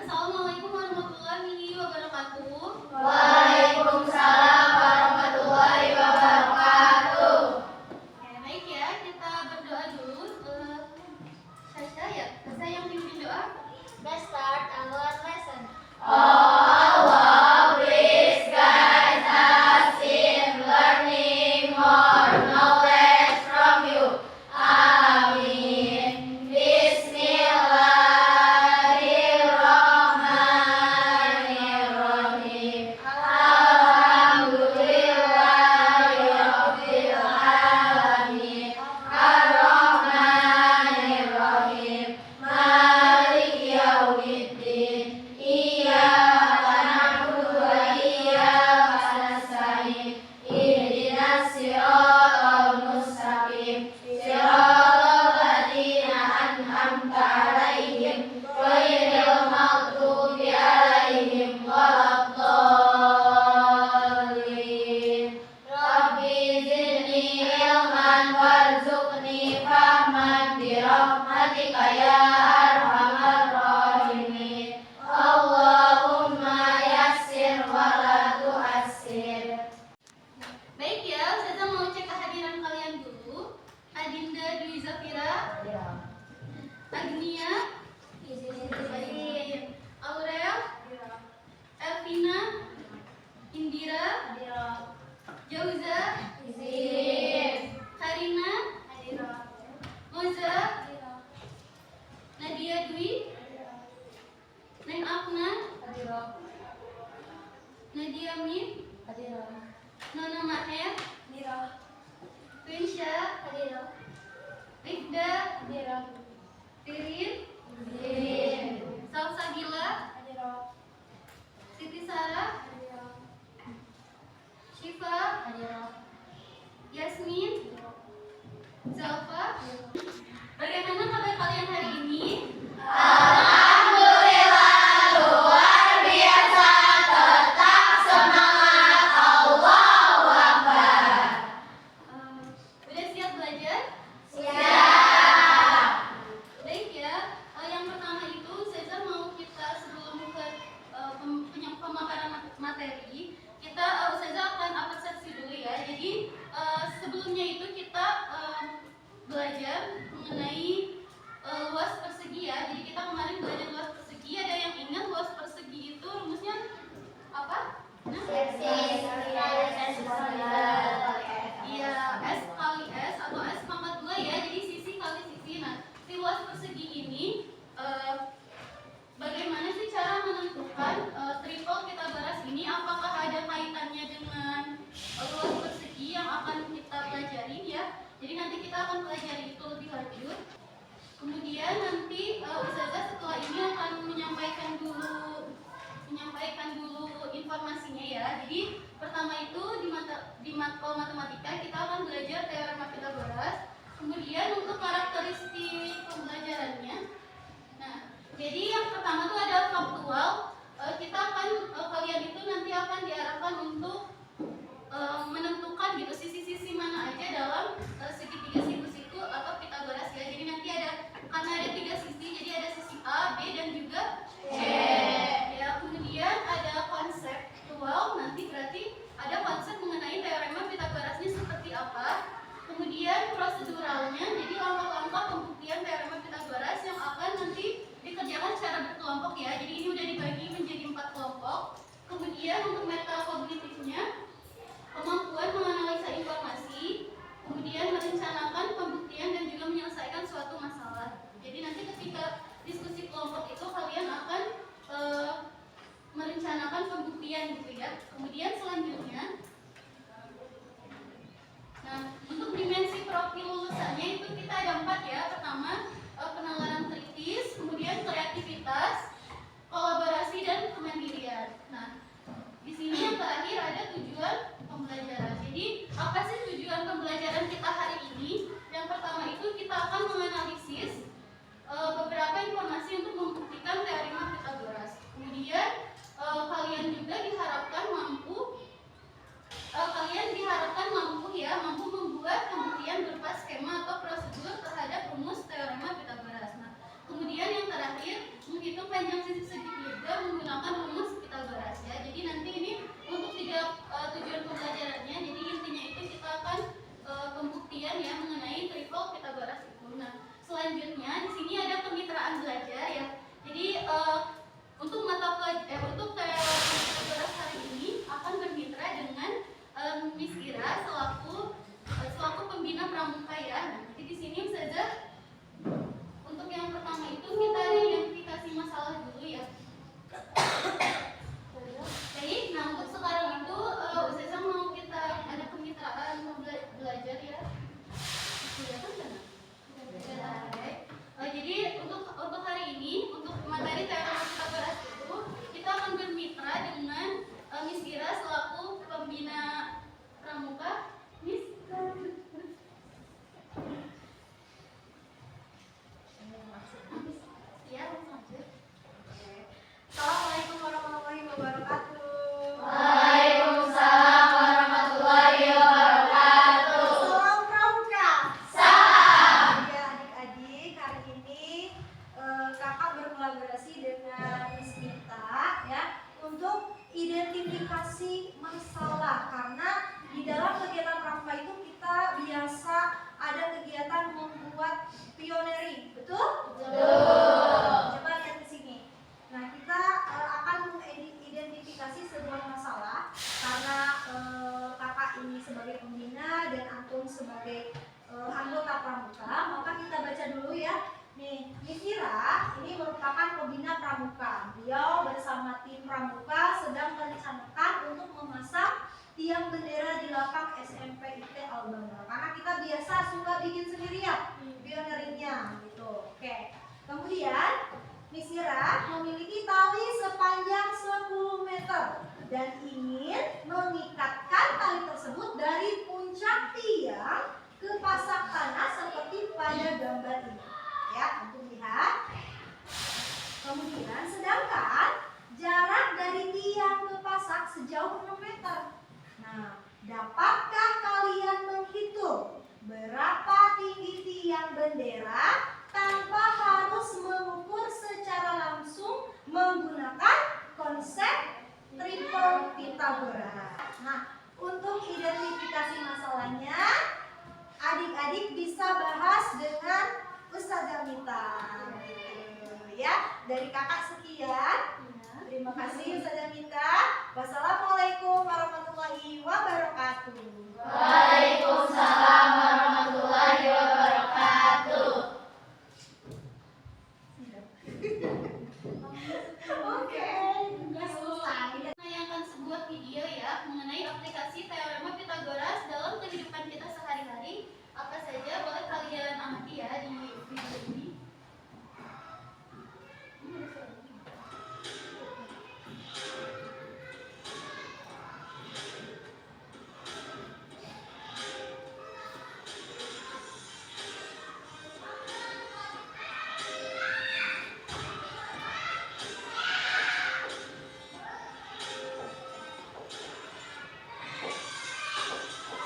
Assalamualaikum warahmatullahi wabarakatuh. Waalaikumsalam warahmatullahi wabarakatuh. Oke, baik ya, kita berdoa dulu. Sasha ya, Sasha yang pimpin doa. Let's start our lesson. Oh Allah, please guide us in learning more knowledge from you. Amin. Bismillahirrahmanirrahim. Alhamdulillahirabbil alamin. Ar-Rahmanirrahim. Maliki yaumiddin. Iyyaka na'budu wa iyyaka nasta'in. Ihdinas siratal mustaqim. Siratal ladzina an'amta 'alaihim ghairil maghdubi 'alaihim waladdallin. Rabbi zidni ilman warzuqni fahman birahmatika ya arhamar rahimin. Allahumma yassir wa la tu'assir. Baik ya, Ustazah mau cek kehadiran kalian dulu. Adinda Dwi Zafira, Agnia, Aurel, Elvina, Indira, Jauza, Karina, Moza, Nadia Dwi, Neng Akna, Nadia Min, Nona Maher, Winsha, Rifda, Tirin, Salsabila, Siti Sarah, Syifa, Yasmin, Zalfa. Bagaimana kabar kalian hari ini? Alhamdulillah, luar biasa, tetap semangat, Allahu Akbar. Udah siap belajar? Siap. Baik ya. Yang pertama itu Ustazah mau kita sebelum ke pemaparan materi, kita Ustazah akan abstraksi dulu ya. Jadi sebelumnya itu kita belajar mengenai luas persegi ya. Jadi kita kemarin belajar luas persegi. Ada yang ingat luas persegi itu rumusnya apa? Nah, iya, S kali S atau S pangkat 2 ya. Jadi sisi kali sisi. Nah, si luas persegi ini bagaimana sih cara menentukan triple kita bahas ini? Apakah ada kaitannya dengan luas persegi yang akan kita pelajari ya? Jadi nanti kita akan pelajari itu lebih lanjut. Kemudian nanti Ustazah setelah ini akan menyampaikan dulu informasinya ya. Jadi pertama itu di matkul matematika kita akan belajar teorema Pythagoras. Kemudian untuk karakteristik pembelajarannya. Nah, jadi yang pertama itu ada faktual. Kita akan kalian itu nanti akan diarahkan untuk menentukan gitu sisi-sisi mana aja dalam segitiga sinus itu atau Pythagoras ya. Jadi nanti karena ada 3 sisi, jadi ada sisi A, B dan juga C. Ya, kemudian ada konseptual, nanti berarti ada konsep mengenai teorema Pythagorasnya seperti apa. Kemudian proseduralnya, jadi langkah-langkah pembuktian teorema Pythagoras yang akan nanti dikerjakan secara berkelompok ya. Jadi ini udah dibagi menjadi 4 kelompok. Kemudian untuk metakognitifnya, kemampuan menganalisa informasi, kemudian merencanakan pembuktian dan juga menyelesaikan suatu masalah. Jadi nanti ketika diskusi kelompok itu kalian akan merencanakan pembuktian gitu ya. Kemudian selanjutnya, nah untuk dimensi profil lulusannya itu kita ada 4 ya. Pertama penalaran kritis, kemudian kreativitas, kolaborasi dan kemandirian. Nah di sini yang terakhir ada tujuan pembelajaran. Jadi apa sih tujuan pembelajaran kita hari ini? Yang pertama itu kita akan menganalisis beberapa informasi untuk membuktikan teorema Pythagoras. Kemudian kalian juga diharapkan mampu mampu membuat pembuktian berupa skema atau prosedur terhadap rumus teorema Pythagoras. Nah, kemudian yang terakhir menghitung panjang sisi segitiga kolaborasi dengan Miss Mita ya untuk identifikasi masalah, karena di dalam kegiatan pramuka itu kita biasa ada kegiatan membuat pioneering, betul? Betul. Coba lihat di sini. Nah, kita akan mengidentifikasi sebuah masalah karena kakak ini sebagai pembina dan Antum sebagai anggota pramuka, maka kita baca dulu ya. Nih, Mifira ini merupakan pembina pramuka. Beliau bersama tim pramuka sedang merencanakan untuk memasang tiang bendera di lapang SMP IT Albana. Karena kita biasa suka bikin sendiri ya, pioneringnya gitu. Oke. Kemudian Mifira memiliki tali sepanjang 10 meter dan ingin mengikatkan tali tersebut dari puncak tiang ke pasak tanah seperti pada gambar ini. Ya, untuk lihat. Kemudian sedangkan jarak dari tiang ke pasak sejauh 6 meter. Nah, dapatkah kalian menghitung berapa tinggi tiang bendera tanpa harus mengukur secara langsung menggunakan konsep triple Pythagoras? Nah, untuk identifikasi masalahnya, adik-adik bisa bahas dengan Ustazah Mita, ya. Dari kakak sekian. Terima kasih Ustazah Mita. Wassalamualaikum warahmatullahi wabarakatuh. Waalaikumsalam warahmatullahi wabarakatuh. Oke. Menayangkan sebuah video ya mengenai aplikasi teorema Pythagoras dalam kehidupan kita sehari-hari. Apa saja boleh kalian amati ya di video ini.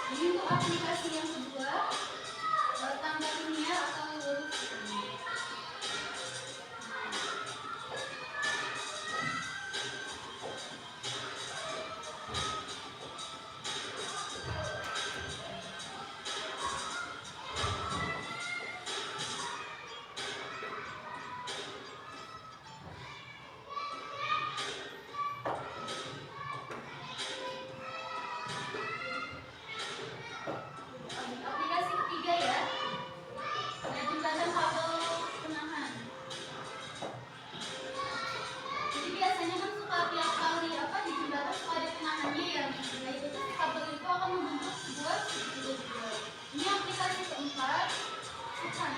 Ini untuk aplikasi yang kedua, tangga linear atau lurus. Aplikasi ketiga ya, ada jembatan kabel penahan. Jadi biasanya kan suka tiap kali di jembatan suka ada penahannya ya. Nah itu tuh kabel itu akan membentuk sebuah segitiga. Ini aplikasi keempat, sukan.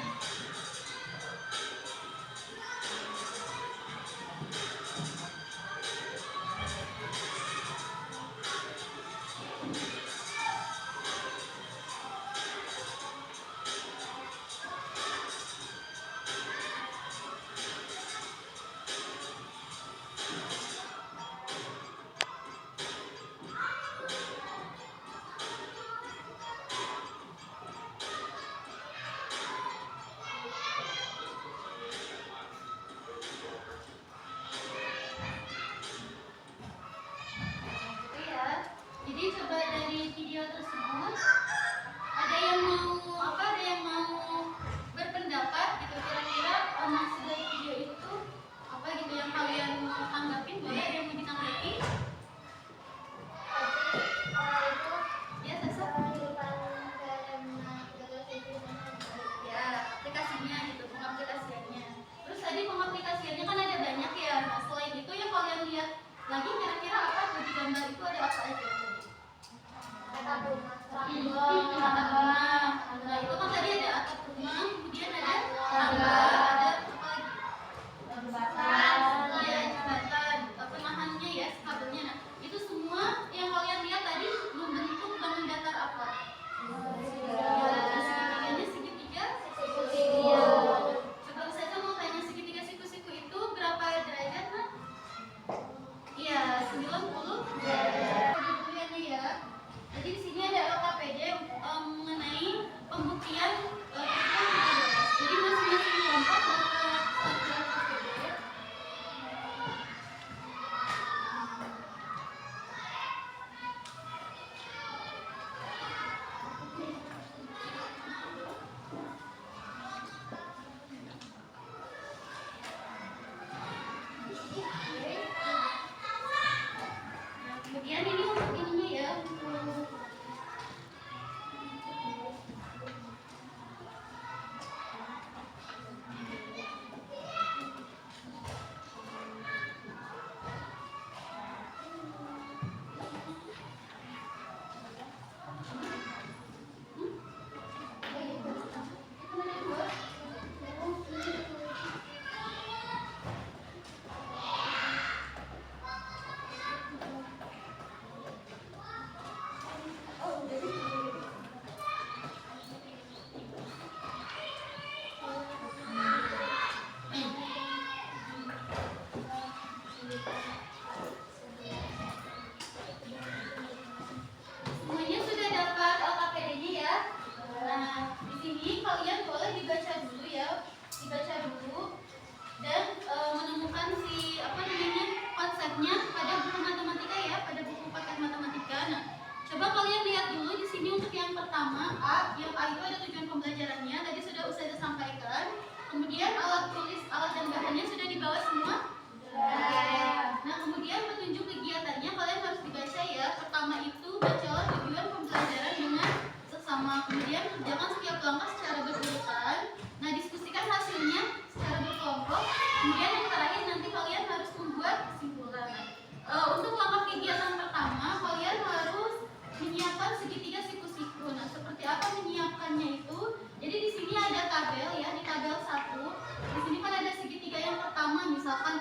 Jadi coba dari video tersebut ada yang mau berpendapat gitu, kira-kira maksud dari video itu apa gitu yang kalian mau tanggapin, boleh ada yang mau ditanggapi? Ya, Sasa. Ya, aplikasinya gitu, pengaplikasiannya. Terus tadi pengaplikasiannya kan ada banyak ya. Nah, selain itu yang kalian lihat lagi kira-kira apa tuh di gambar itu ada apa aja?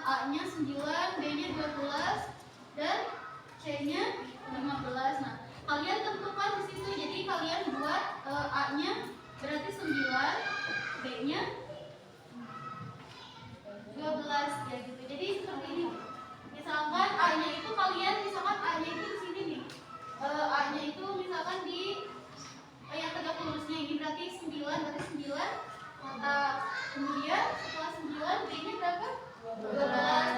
A-nya 9, B-nya 12, dan C-nya 15. Nah, kalian tentukan di situ. Jadi kalian buat A-nya berarti 9, B-nya 12 ya gitu. Jadi seperti ini. Misalkan A-nya itu A-nya itu di sini nih. A-nya itu misalkan di yang tegak lurusnya ini berarti 9, kemudian setelah 9 B-nya berapa? 12.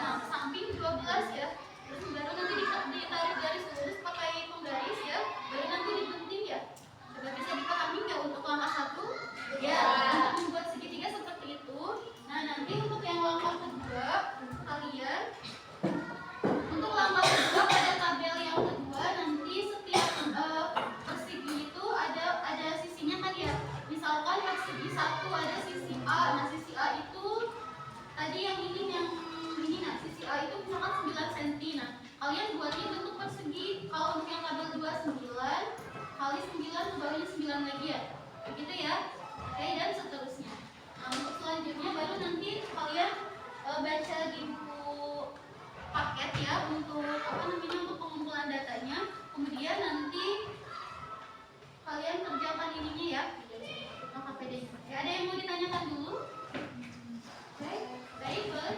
Nah, samping 12 ya. Terus baru nanti ditarik garis lurus pakai penggaris ya. Baru nanti digunting ya. Coba bisa dipahami nggak untuk langkah 1? Ya, untuk membuat segitiga seperti itu. Nah, nanti untuk yang langkah kedua, kalian untuk langkah kedua pada tabel yang kedua nanti setiap persegi itu ada sisinya kan ya. Misalkan persegi 1 ada sisi A. Nah, sisi A itu tadi yang ini nah sisi A itu misalkan 9 cm. Nah, kalian buatnya bentuk persegi. Kalau untuk yang tabel 2 9 kali 9 bawahnya 9 lagi ya. Begitu ya. Oke, dan seterusnya. Nah, untuk selanjutnya baru nanti kalian baca di buku paket ya untuk untuk pengumpulan datanya. Kemudian nanti kalian kerjakan ininya ya. KPD-nya. Oke, ada yang mau ditanyakan dulu? Baik, boleh.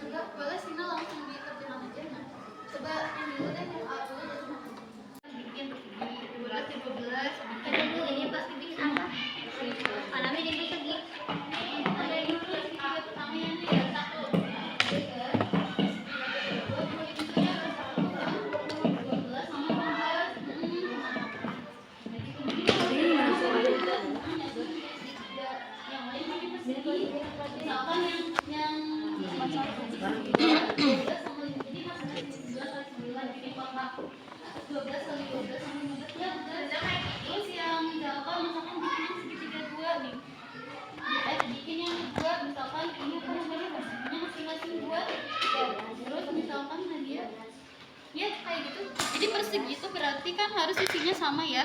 Coba boleh Sina langsung dikerjakan aja. Nah, coba yang dulu deh yang A dulu. Bikin persegi 12 ke 12. Kita dulu ini pasti bikin apa? Anaknya jadi persegi. Ada yang dulu segitiga pertama yang ini ya 1. Misalkan yang terus yang jawaban misalkan bikin yang segitiga 2 nih. Bikin yang kedua misalkan ini apa namanya perseganya masing-masing buat ya. Terus misalkan Nadia ya kayak gitu. Jadi persegi itu berarti kan harus isinya sama ya.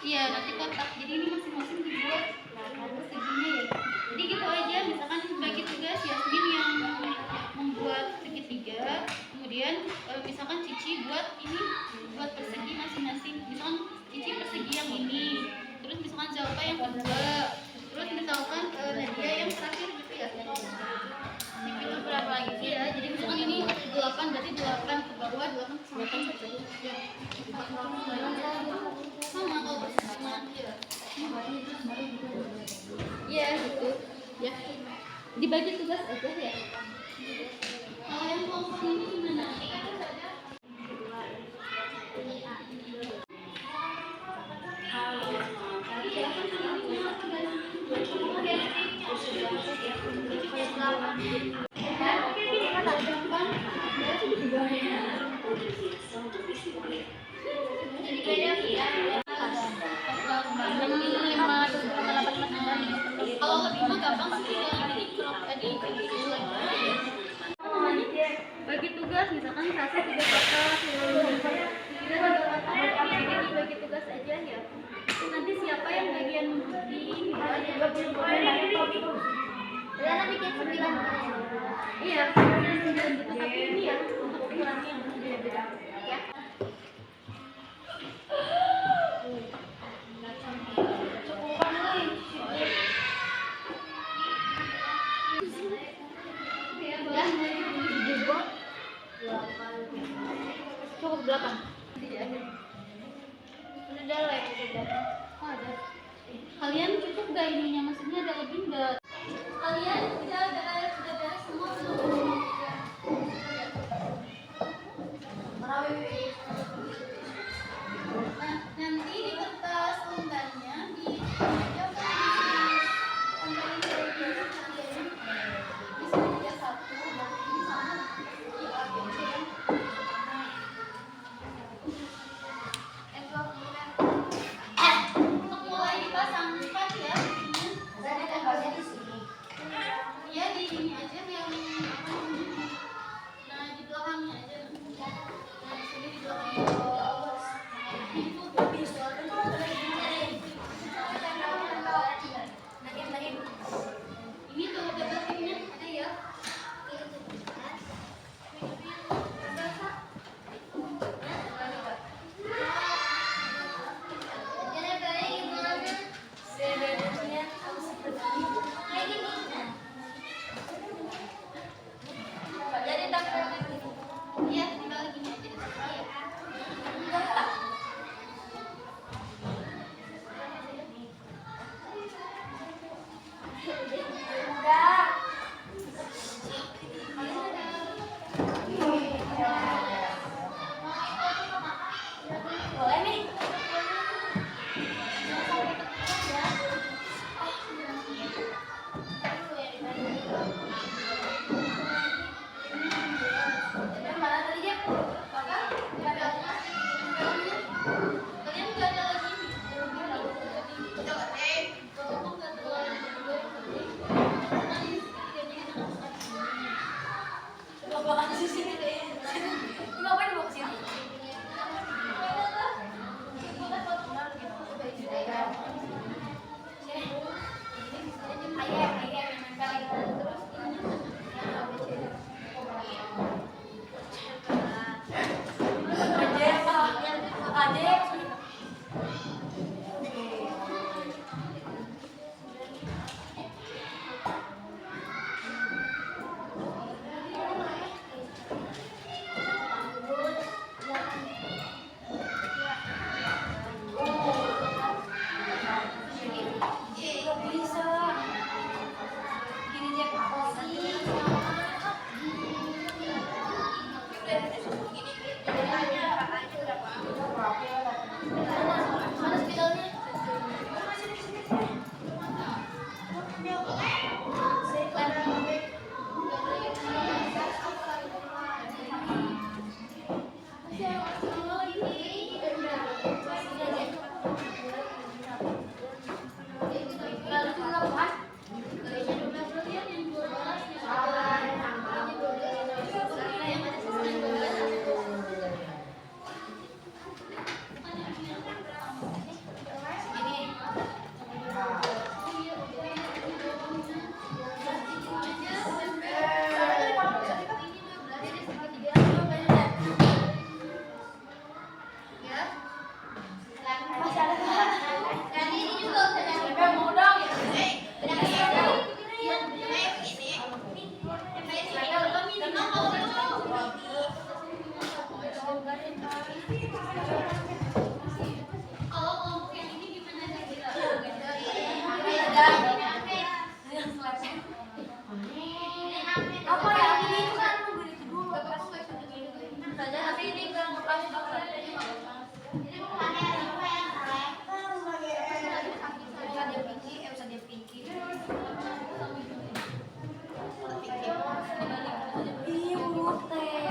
Iya, nanti kotak. Jadi ini masing-masing dibuat perseginya ya. Jadi gitu aja, misalkan bagi tugas Yasmin yang membuat segitiga, kemudian misalkan Cici buat ini buat persegi masing-masing. Misalkan Cici persegi yang ini, terus misalkan Zalpa yang kedua, terus misalkan Nadia yang terakhir gitu ya. Itu berapa lagi sih ya? Jadi misalkan ini 8 berarti 8 ke bawah, 8 ke samping ya. Sama kalau persegi ya. Iya gitu ya, dibagi tugas aja ya. Kalau yang kelompok ini gimana? Kalau lebih mah gampang sih ini crop tadi bagi tugas misalkan kasih 3 kotak kita dibagi tugas aja ya. Nanti siapa yang bagian di ini Kita bikin 9. iya 9 gitu tapi ini ya untuk ukurannya yang beda-beda ya. Cukup 8. Udah lah ya, Oh, ada. Kalian cukup gak ininya? Maksudnya ada lebih nggak? Kalian udah beres semua belum? Nah, nanti di kertas lembarnya di aja di sini dia 1 berarti ini sama di A B C ya. Untuk mulai dipasangkan ya. Ya di ini aja yang Kalian nggak ada lagi nih. Coba deh. Kalau kamu nggak terlalu berdua, nanti ketiganya kita dapat. Bapak kasih sini deh. Ngapain dibawa ke sini? Kalau kelompok yang ini gimana kira-kira? Apa yang ini itu kan nunggu itu dulu. Tapi ini kelompok kami bakal ada di bawah. Jadi bukannya apa yang Bisa dia pinky. Ih, urut teh.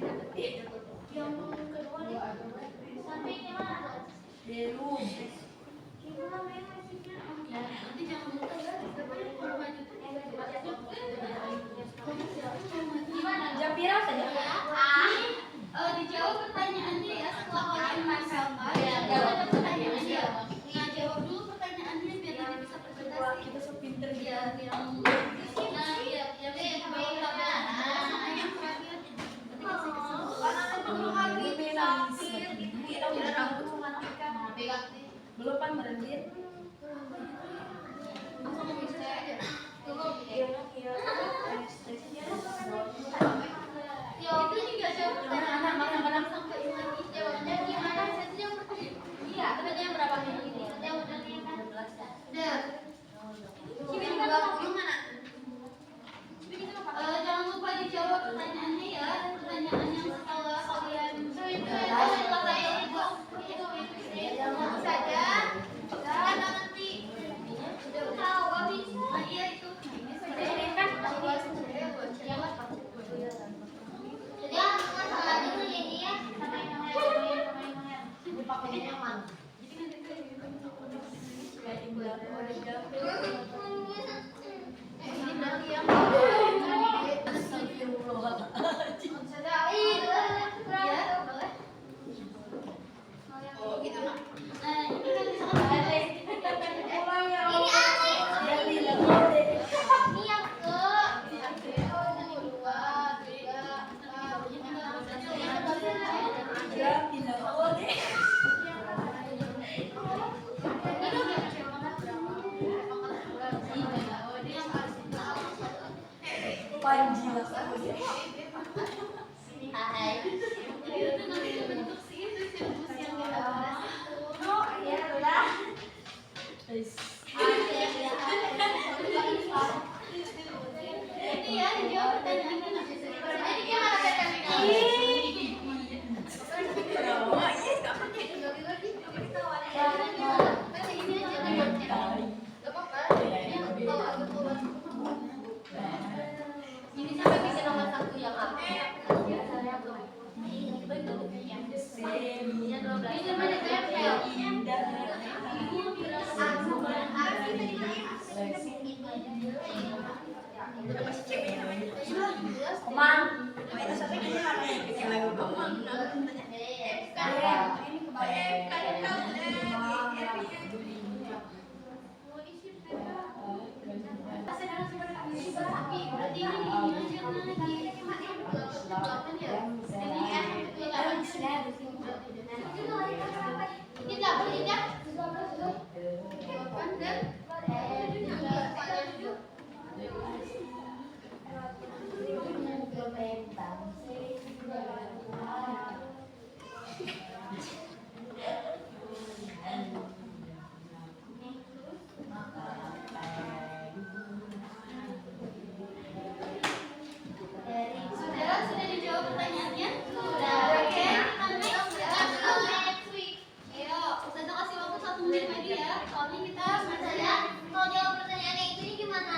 Yang kedua nih. Sampai di mana? Belum. Nanti jangan lupa ya, kita boleh maju tuh. Gimana? Jam berapa saja? Dijawab pertanyaannya ya setelah kalian masalah. Jawab pertanyaannya. Nah, jawab dulu pertanyaannya biar nanti bisa presentasi. Kita sepinter Biar yang nah, iya, yang baik yang terakhir. Nanti kasih kesimpulan. Belum kan merendir? Langsung bisa aja. Ya, itu juga jawab pertanyaan sampai lagi jawabnya gimana? Saya yang pertanyaan. Iya, pertanyaan berapa ini? Jawabannya kan 12. Cibi juga mana? Jangan lupa dijawab pertanyaannya ya. Pertanyaan yang setelah kalian selesai itu saja. Jangan nanti. Tahu gak bisa? Iya itu. Ini kan Ya, masalah itu ini ya. Sama yang sudah dijawab pertanyaannya? Sudah. Oke, next week. Ayo, Ustazah kasih waktu 1 menit lagi ya. Soalnya kita Saya kalau jawab pertanyaannya itu gimana?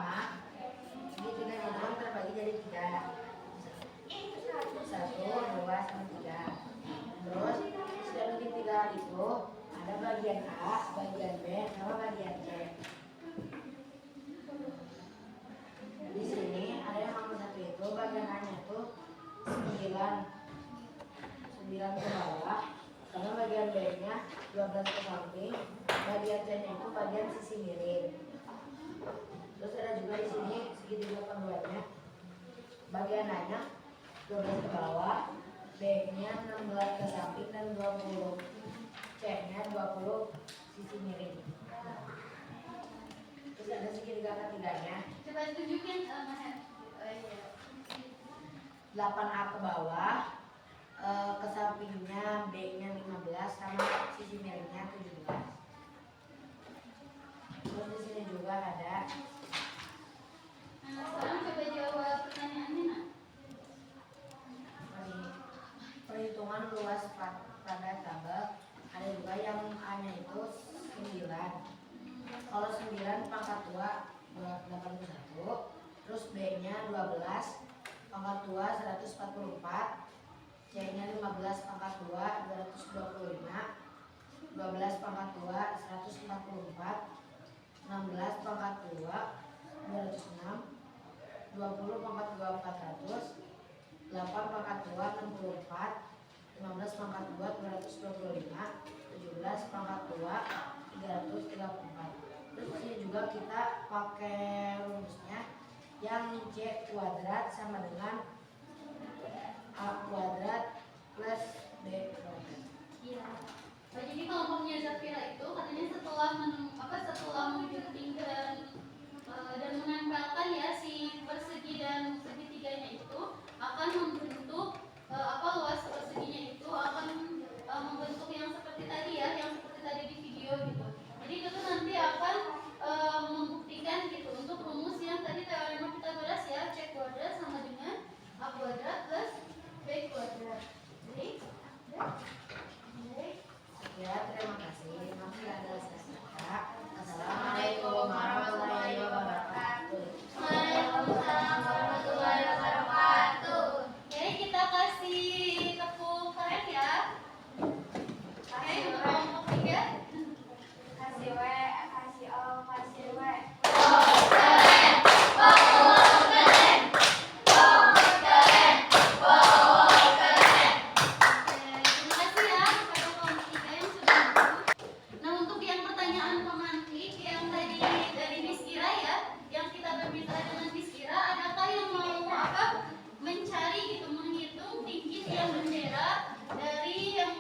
pertama, segitiga hidung terbagi jadi 3. 1, 2, sama 3. Terus setiap segitiga itu ada bagian A, bagian B, sama bagian C. Di sini ada yang nomor 1 itu bagian A-nya itu 9 ke bawah, karena bagian B-nya 12 ke samping, bagian C-nya itu bagian sisi miring. Terus ada juga di sini segitiga keduanya, bagian A-nya 12 ke bawah, B-nya 16 ke samping dan 20, C-nya 20 sisi miring. Terus ada segitiga ketiganya, Coba tunjukin Mas Hen. Oh iya. 8A ke bawah, ke sampingnya B-nya 15 sama sisi miringnya 17. Terus di sini juga ada Nah, sekarang coba jawab pertanyaannya, Nak. perhitungan luas pada tabel. Ada juga yang A-nya itu 9. Kalau 9 pangkat 2 81, terus B-nya 12 pangkat 2 144, C-nya 15 pangkat 2 225, 12 pangkat 2 144, 16 pangkat 2 206, 20 pangkat 2 400, 8 pangkat 2 64, 15 pangkat 2 225, 17 pangkat 2 334. Terus ini juga kita pakai rumusnya yang C kuadrat sama dengan A kuadrat plus B kuadrat. Iya. Nah, jadi kelompoknya Zafira itu katanya setelah mengguntingkan dan menempelkan ya si persegi dan segitiganya itu akan membentuk luas perseginya itu akan membentuk yang seperti tadi ya, yang seperti tadi di video gitu. Jadi itu tuh nanti akan membuktikan gitu untuk rumus yang tadi teorema Pythagoras ya, C kuadrat sama dengan A kuadrat plus B kuadrat. Jadi Ya, terima kasih. Masih ada sisa. Assalamualaikum warahmatullahi wabarakatuh. Waalaikumsalam warahmatullahi wabarakatuh. Oke, kita kasih tepuk tangan ya. Oke, untuk kelompok 3. Kasih W, kasih O, kasih W. Terima kasih ya kepada kelompok 3 yang sudah masuk. Nah, untuk yang pertanyaan pemantik yang tadi dari Miss Kira ya, yang kita berbicara dengan Miss Kira, adakah yang mau mencari gitu, menghitung tinggi tiang bendera dari yang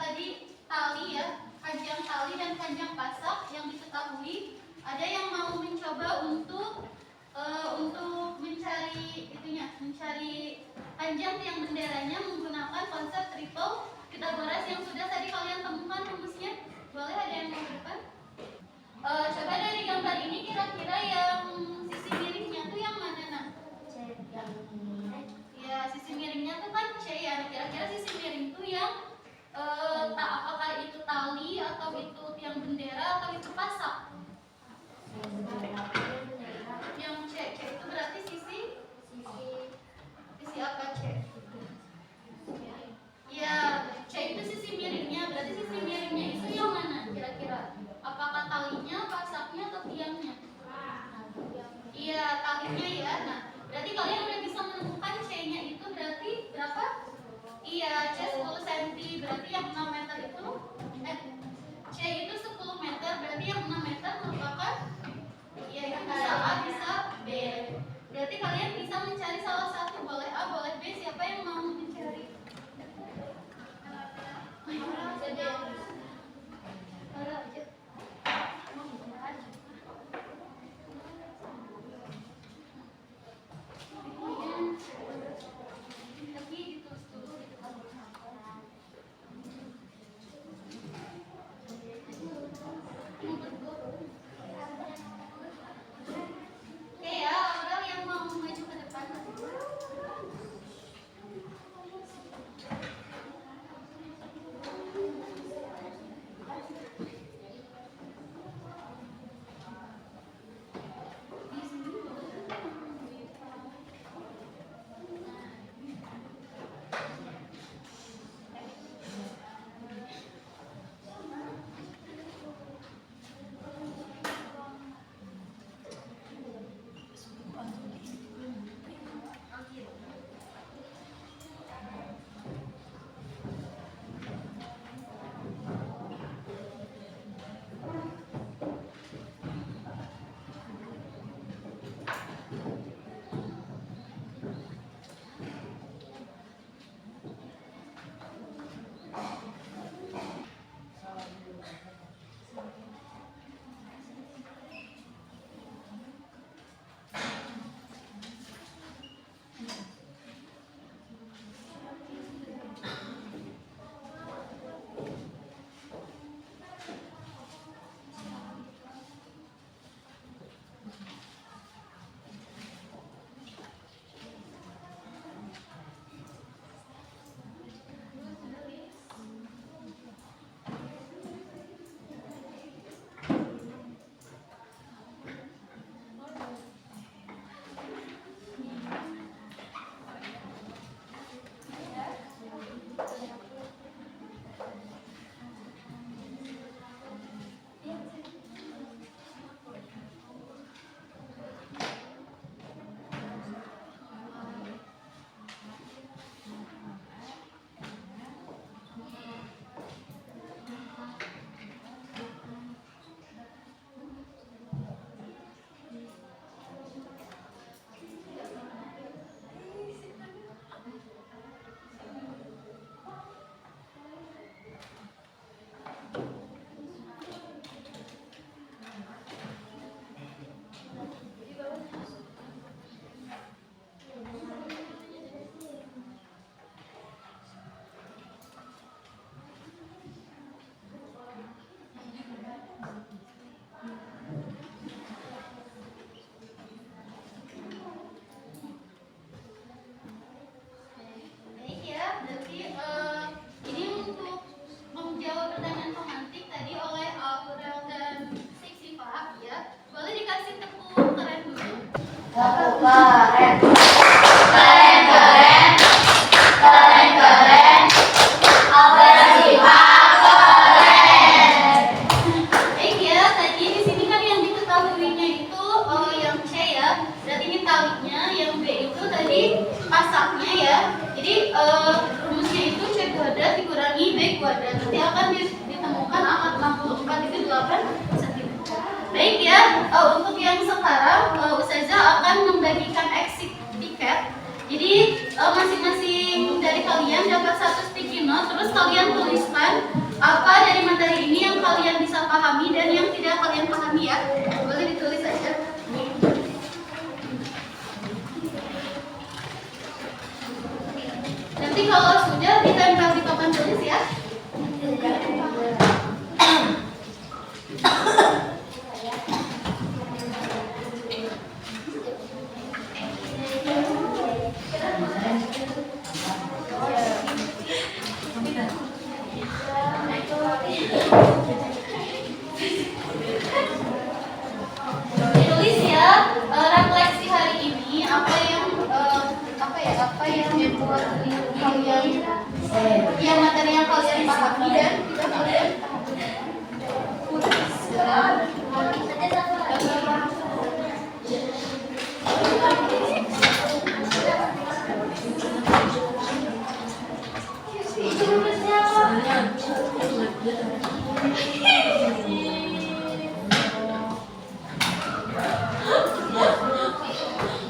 tadi tali ya, panjang tali dan panjang pasak yang diketahui? Ada yang mau mencoba untuk mencari panjang tiang benderanya menggunakan konsep triple Pythagoras yang sudah tadi kalian temukan rumusnya? Boleh, ada yang mau depan? Coba dari gambar ini kira-kira yang sisi miringnya tuh yang mana, Nak? Ya, sisi miringnya tuh kan C ya. Nah, kira-kira sisi miring tuh yang apakah itu tali atau itu tiang bendera atau itu pasak? Yang C itu berarti sisi apa C? Ya, C itu sisi miringnya. Berarti sisi miringnya itu yang mana kira-kira? Apakah talinya, pasaknya, atau tiangnya? Iya, talinya ya. Nah, berarti kalian udah bisa menemukan C-nya itu berarti berapa? Iya, C 10 cm. Berarti yang 6 meter itu C itu 10 meter. Berarti yang 6 meter merupakan ya itu bisa A, bisa B. Berarti kalian bisa mencari salah satu, boleh A, boleh B. Siapa yang mau mencari? Keren. Keren, keren. Keren, keren. Operasi Pak keren. Baik ya, tadi di sini kan yang diketahuinya itu yang C ya. Berarti ini talinya, yang B itu tadi pasaknya ya. Jadi rumusnya itu C kuadrat dikurangi B kuadrat. Nanti akan ditemukan akar 64 itu 8 cm. Baik ya, untuk yang sekarang Ustazah akan membagikan exit tiket. Jadi masing-masing dari kalian dapat satu sticky note, terus kalian tuliskan apa dari materi ini yang kalian bisa pahami dan yang tidak kalian pahami ya. Boleh ditulis aja. Nanti kalau sudah ditempel di papan tulis ya. Tulis ya refleksi hari ini apa yang membuat kalian yang materi yang kalian pahami dan tidak kalian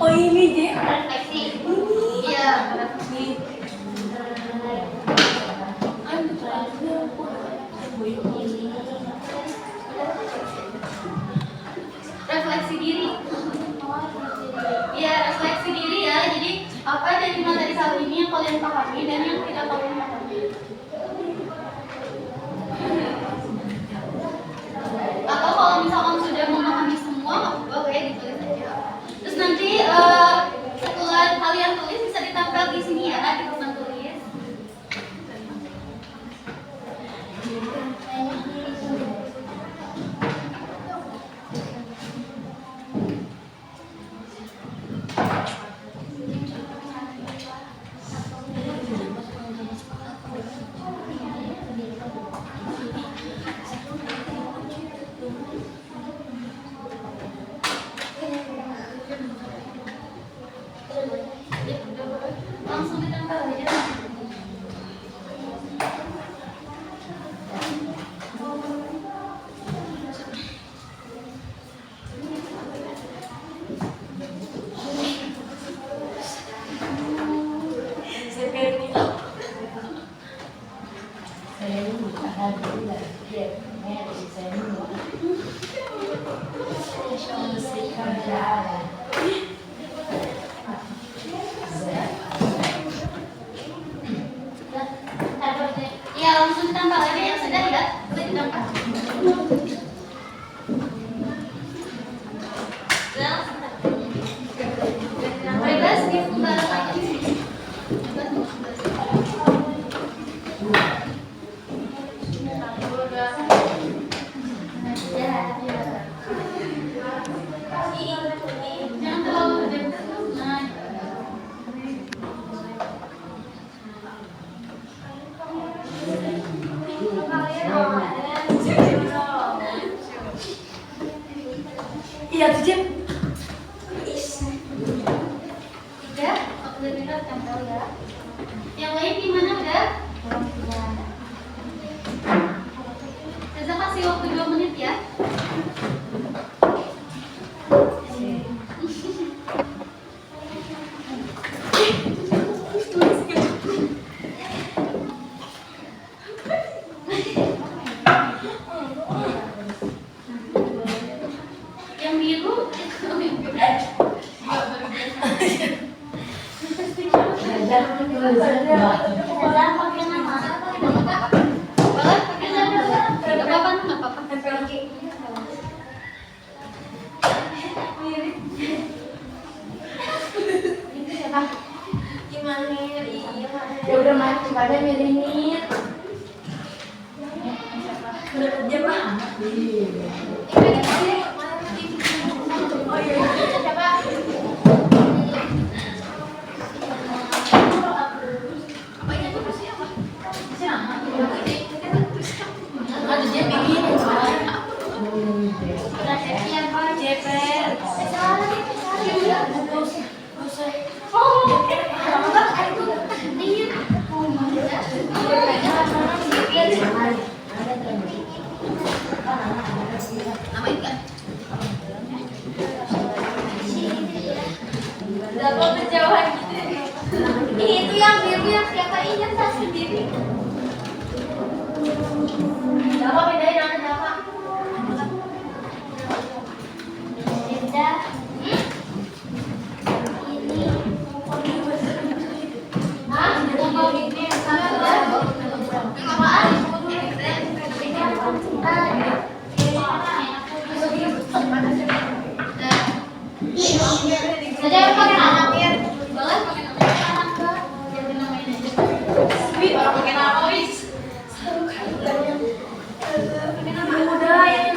Oh ini J. Refleksi. iya refleksi diri. Iya, refleksi diri ya. Jadi apa dari materi saat ini yang kalian pahami dan yang tidak kalian pahami. Atau kalau misalkan sudah memahami semua, boleh ditulis aja. Terus nanti setelah kalian tulis bisa ditempel di sini ya di papan tulis. Langsung ditempel aja. Ya langsung ditempel aja yang sudah ya. Boleh ditempel. Bebas di pembalas aja di sini. Bebas di pembalas. Jangan terlalu dekat. Nah. Iya tuh J. Tiga, udah kita tempel ya. Yang lain gimana udah? Saya kasih waktu 2 menit ya. Yang biru Udah pakai nama. boleh pakai nama. Gak apa-apa, gak apa-apa. Ya udah mati pada miringin. Dia mah. Siapa? Berapa kejauhan gitu. Itu yang biru yang siapa ingat saya sendiri. Berapa bedain sama siapa? Beda. Ini. Hah? Mau ini apaan? Ada yang pakai anak ya? Boleh pakai nama anak ke? Jadi namain aja. Wih, orang pakai nama wis. Muda yang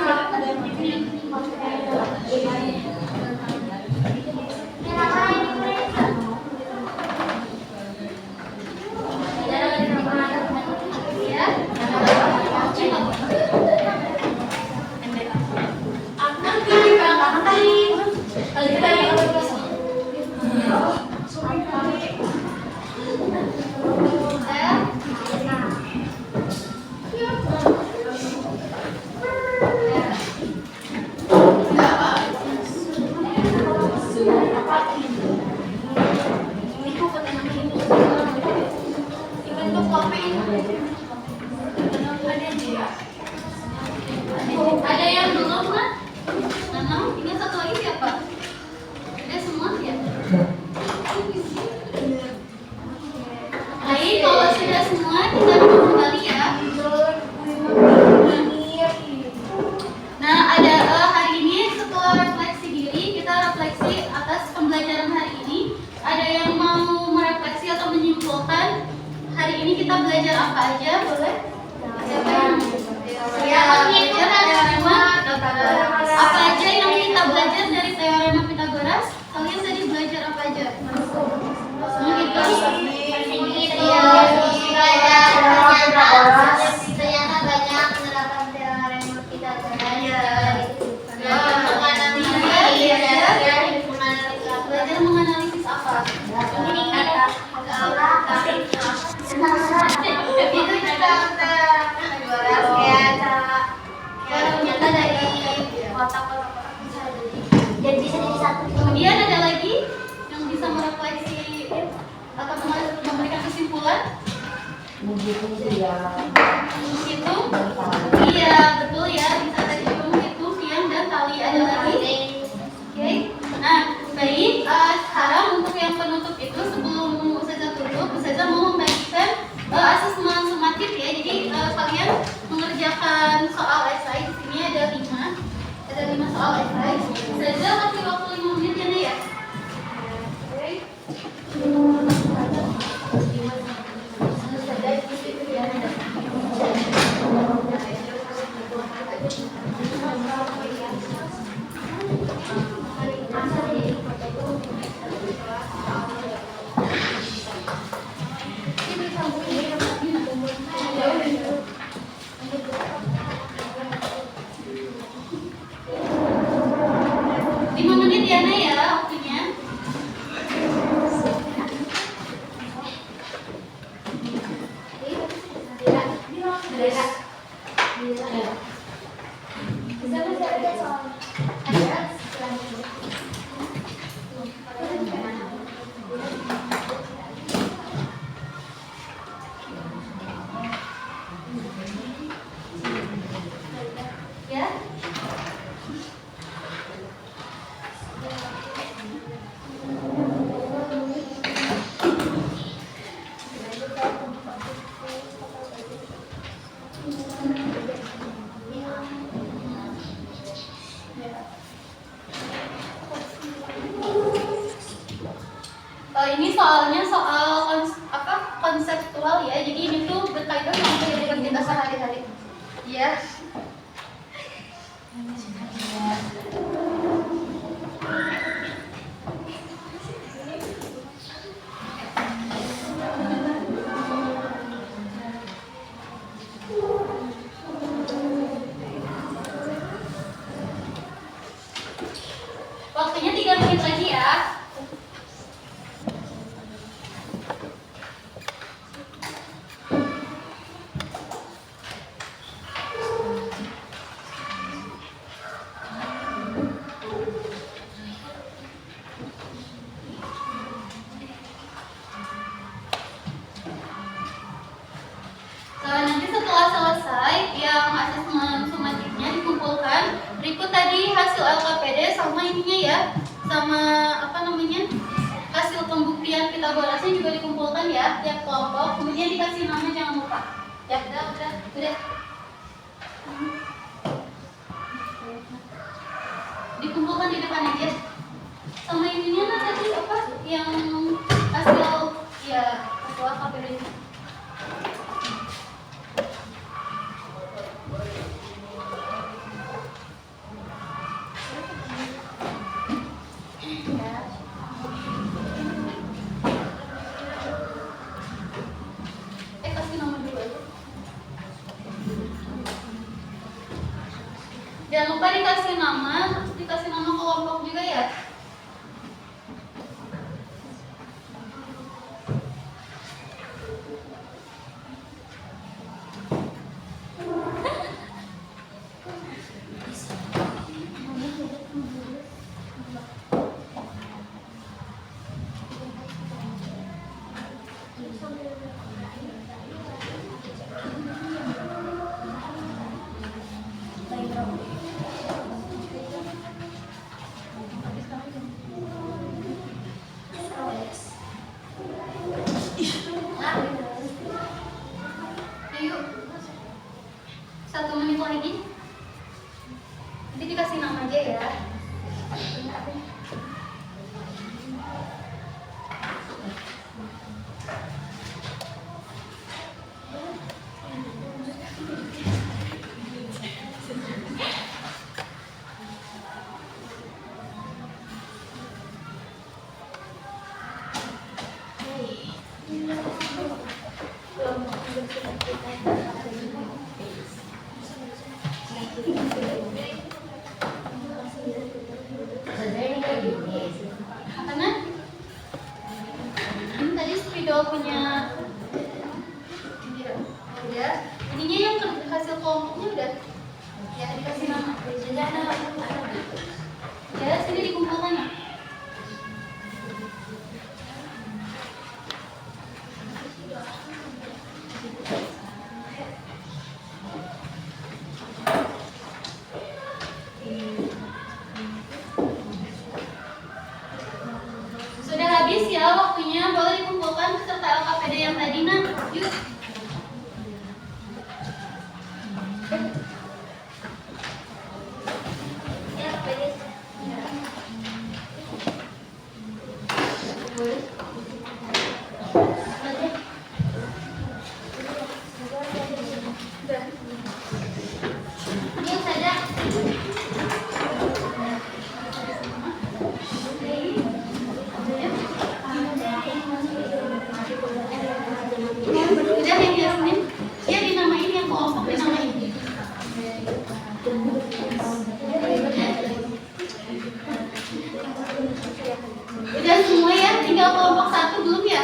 Ada yang belum kan? Nanang, ini satu lagi siapa? Ada semua ya? Baik, kalau sudah semua kita kembali ya. Nah, ada hari ini setelah refleksi diri, kita refleksi atas pembelajaran hari ini. Ada yang mau merefleksi atau menyimpulkan hari ini kita belajar apa aja, boleh? Siapa yang belajar teorema? Apa aja yang kita belajar dari teorema Pitagoras? Kalian tadi belajar apa aja? Ternyata banyak penerapan teorema Pitagoras. Belajar menganalisis apa? Itu juga cara menyata dari kotak-kotak dan bisa jadi satu. Kemudian ada lagi yang bisa merefleksi atau memberikan kesimpulan? Menghitung tiang. Menghitung? Iya, betul ya. Bisa tadi juga menghitung tiang dan tali. Ada lagi? Oke. Nah, baik. Sekarang untuk yang penutup itu sebelum Ustazah tutup, Ustazah mau membagikan asesmen sumatif ya. Jadi kalian mengerjakan soal esai. Di sini ada 5 soal esai. Ustazah kasih waktu 5 menit ya, Nek, ya. Oke. Lima menit ya, Nek, ya waktunya. Ya. Ini soalnya soal konseptual ya, jadi ini tuh berkaitan sama kehidupan kita sehari-hari. Ya. Waktunya 3 menit lagi ya. selesai, yang asesmen sumatiknya dikumpulkan. Berikut tadi hasil LKPD sama ininya ya, sama hasil pembuktian Pitagorasnya juga dikumpulkan ya tiap kelompok. Kemudian dikasih nama, jangan lupa. Ya, udah. Dikumpulkan di depan aja. Sama ininya tadi apa? Yang hasil LKPD. Kasih nama dulu aja. Jangan lupa dikasih nama, terus dikasih nama kelompok juga ya. Ayo, 1 menit lagi. Nanti dikasih nama aja ya. Karena ini tadi spidol punya udah, ininya yang hasil kelompoknya udah ya, dikasih nama ya, sini dikumpulkan ya. Sudah habis ya waktunya, boleh dikumpulkan beserta LKPD yang tadi. Nah, yuk. Yuk saja. Udah yang Yasmin, ya dinamain yang kelompok, dinamain. Udah semua ya, tinggal kelompok 1 belum ya?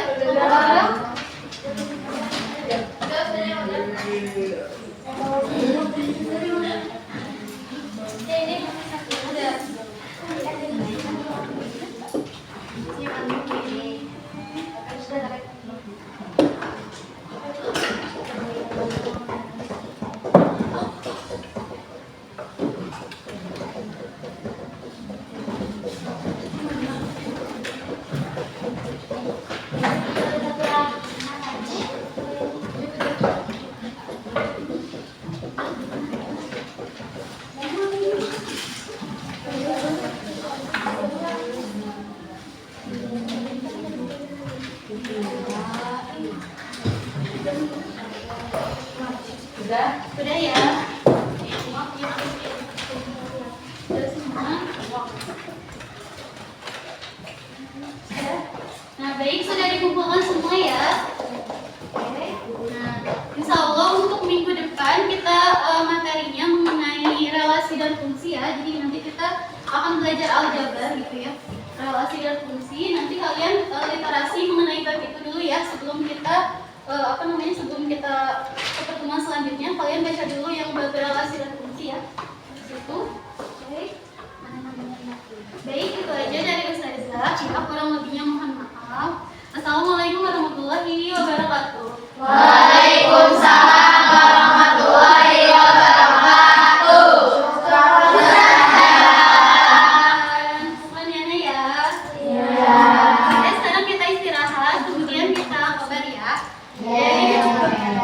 Udah. Udah ya. Udah semua. Nah, baik, sudah dikumpulkan semua ya. Oke. Nah, insya Allah untuk minggu depan kita materinya mengenai relasi dan fungsi ya. Jadi nanti kita akan belajar aljabar gitu ya. Relasi dan fungsi. Nanti kalian literasi mengenai bab itu dulu ya sebelum kita sebelum kita ke pertemuan selanjutnya. Kalian baca dulu yang bab relasi dan fungsi ya. Itu. Baik. Baik, itu aja dari Ustazah. Kita kurang lebihnya mohon maaf. Assalamualaikum warahmatullahi wabarakatuh. Waalaikumsalam warahmatullahi Dari